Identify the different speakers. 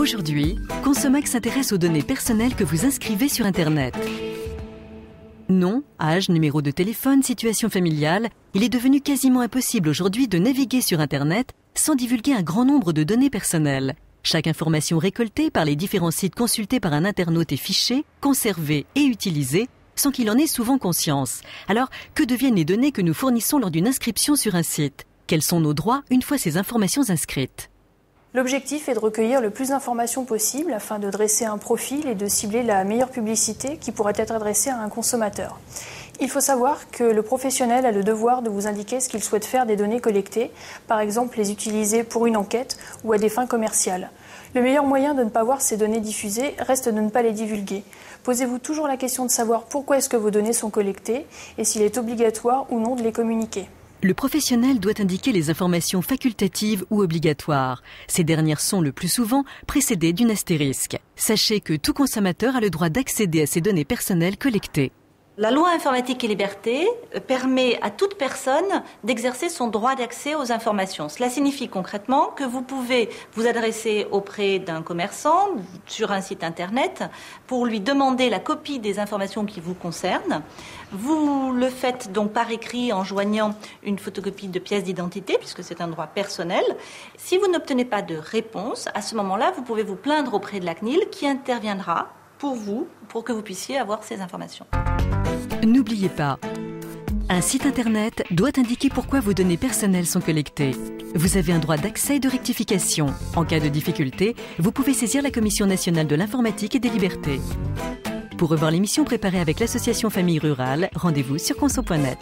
Speaker 1: Aujourd'hui, Consomac s'intéresse aux données personnelles que vous inscrivez sur Internet. Nom, âge, numéro de téléphone, situation familiale, il est devenu quasiment impossible aujourd'hui de naviguer sur Internet sans divulguer un grand nombre de données personnelles. Chaque information récoltée par les différents sites consultés par un internaute est fichée, conservée et utilisée sans qu'il en ait souvent conscience. Alors, que deviennent les données que nous fournissons lors d'une inscription sur un site? Quels sont nos droits une fois ces informations inscrites?
Speaker 2: L'objectif est de recueillir le plus d'informations possible afin de dresser un profil et de cibler la meilleure publicité qui pourrait être adressée à un consommateur. Il faut savoir que le professionnel a le devoir de vous indiquer ce qu'il souhaite faire des données collectées, par exemple les utiliser pour une enquête ou à des fins commerciales. Le meilleur moyen de ne pas voir ces données diffusées reste de ne pas les divulguer. Posez-vous toujours la question de savoir pourquoi est-ce que vos données sont collectées et s'il est obligatoire ou non de les communiquer.
Speaker 1: Le professionnel doit indiquer les informations facultatives ou obligatoires. Ces dernières sont le plus souvent précédées d'une astérisque. Sachez que tout consommateur a le droit d'accéder à ces données personnelles collectées.
Speaker 3: La loi informatique et liberté permet à toute personne d'exercer son droit d'accès aux informations. Cela signifie concrètement que vous pouvez vous adresser auprès d'un commerçant sur un site internet pour lui demander la copie des informations qui vous concernent. Vous le faites donc par écrit en joignant une photocopie de pièce d'identité puisque c'est un droit personnel. Si vous n'obtenez pas de réponse, à ce moment-là, vous pouvez vous plaindre auprès de la CNIL qui interviendra pour vous, pour que vous puissiez avoir ces informations.
Speaker 1: N'oubliez pas, un site internet doit indiquer pourquoi vos données personnelles sont collectées. Vous avez un droit d'accès et de rectification. En cas de difficulté, vous pouvez saisir la Commission nationale de l'informatique et des libertés. Pour revoir l'émission préparée avec l'association Famille Rurale, rendez-vous sur conso.net.